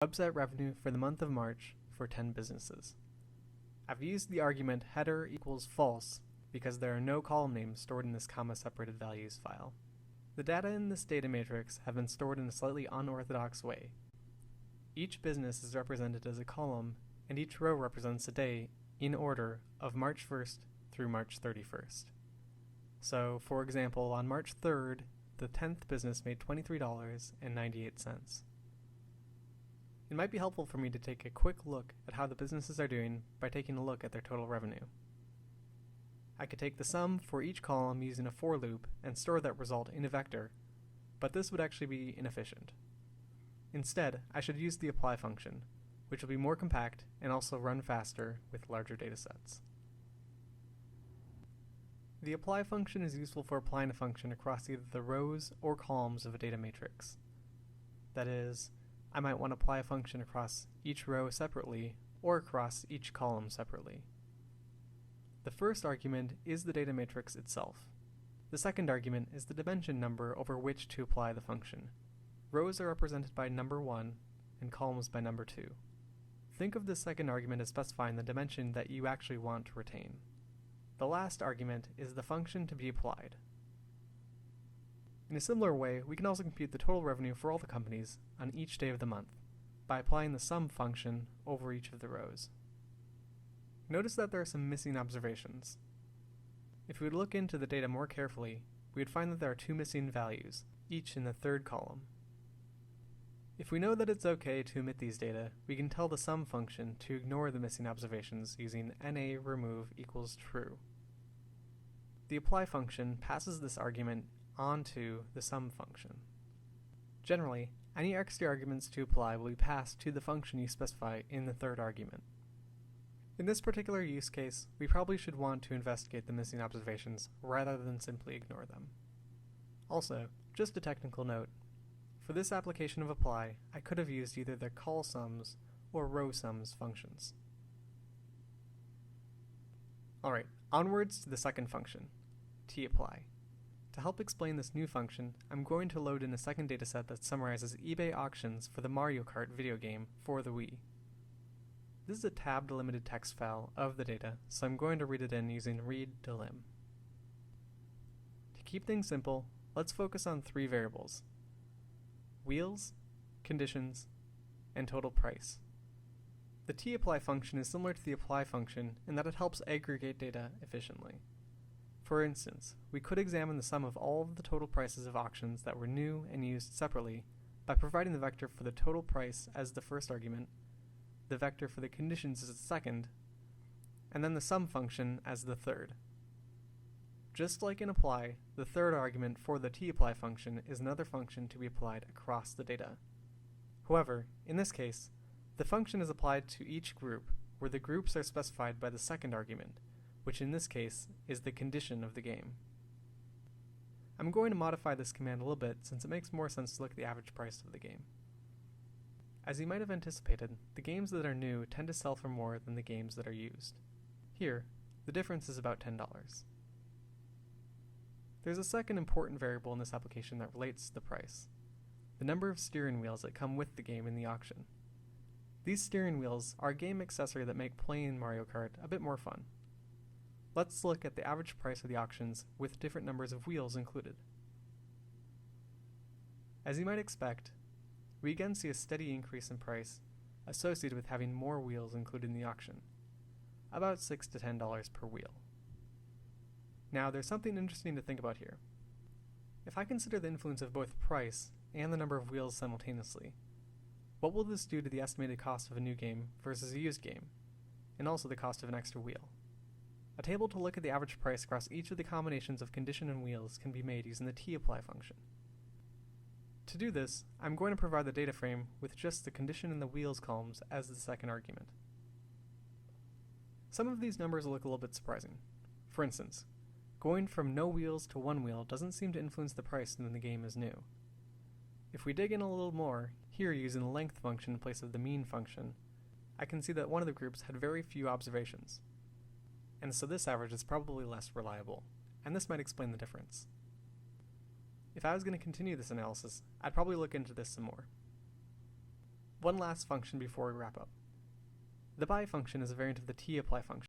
website revenue for the month of March for 10 businesses. I've used the argument header equals false because there are no column names stored in this comma-separated values file. The data in this data matrix have been stored in a slightly unorthodox way. Each business is represented as a column, and each row represents a day in order of March 1st through March 31st. So, for example, on March 3rd, the 10th business made $23.98. It might be helpful for me to take a quick look at how the businesses are doing by taking a look at their total revenue. I could take the sum for each column using a for loop and store that result in a vector, but this would actually be inefficient. Instead, I should use the apply function, which will be more compact and also run faster with larger datasets. The apply function is useful for applying a function across either the rows or columns of a data matrix. That is, I might want to apply a function across each row separately or across each column separately. The first argument is the data matrix itself. The second argument is the dimension number over which to apply the function. Rows are represented by number 1 and columns by number 2. Think of this second argument as specifying the dimension that you actually want to retain. The last argument is the function to be applied. In a similar way, we can also compute the total revenue for all the companies on each day of the month by applying the sum function over each of the rows. Notice that there are some missing observations. If we would look into the data more carefully, we would find that there are 2 missing values, each in the third column. If we know that it's okay to omit these data, we can tell the sum function to ignore the missing observations using na_remove equals true. The apply function passes this argument onto the sum function. Generally, any extra arguments to apply will be passed to the function you specify in the third argument. In this particular use case, we probably should want to investigate the missing observations rather than simply ignore them. Also, just a technical note, for this application of apply, I could have used either the call_sums or row_sums functions. Alright, onwards to the second function, tapply. To help explain this new function, I'm going to load in a second dataset that summarizes eBay auctions for the Mario Kart video game for the Wii. This is a tab-delimited text file of the data, so I'm going to read it in using read_delim. To keep things simple, let's focus on 3 variables: wheels, conditions, and total price. The tapply function is similar to the apply function in that it helps aggregate data efficiently. For instance, we could examine the sum of all of the total prices of auctions that were new and used separately by providing the vector for the total price as the first argument, the vector for the conditions as the second, and then the sum function as the third. Just like in apply, the third argument for the tapply function is another function to be applied across the data. However, in this case, the function is applied to each group, where the groups are specified by the second argument, which in this case is the condition of the game. I'm going to modify this command a little bit since it makes more sense to look at the average price of the game. As you might have anticipated, the games that are new tend to sell for more than the games that are used. Here, the difference is about $10. There's a second important variable in this application that relates to the price: the number of steering wheels that come with the game in the auction. These steering wheels are a game accessory that make playing Mario Kart a bit more fun. Let's look at the average price of the auctions with different numbers of wheels included. As you might expect, we again see a steady increase in price associated with having more wheels included in the auction, about $6 to $10 per wheel. Now, there's something interesting to think about here. If I consider the influence of both price and the number of wheels simultaneously, what will this do to the estimated cost of a new game versus a used game, and also the cost of an extra wheel? A table to look at the average price across each of the combinations of condition and wheels can be made using the tapply function. To do this, I'm going to provide the data frame with just the condition and the wheels columns as the second argument. Some of these numbers will look a little bit surprising. For instance, going from no wheels to 1 wheel doesn't seem to influence the price when the game is new. If we dig in a little more, here using the length function in place of the mean function, I can see that one of the groups had very few observations, and so this average is probably less reliable, and this might explain the difference. If I was going to continue this analysis, I'd probably look into this some more. One last function before we wrap up. The by function is a variant of the tapply function.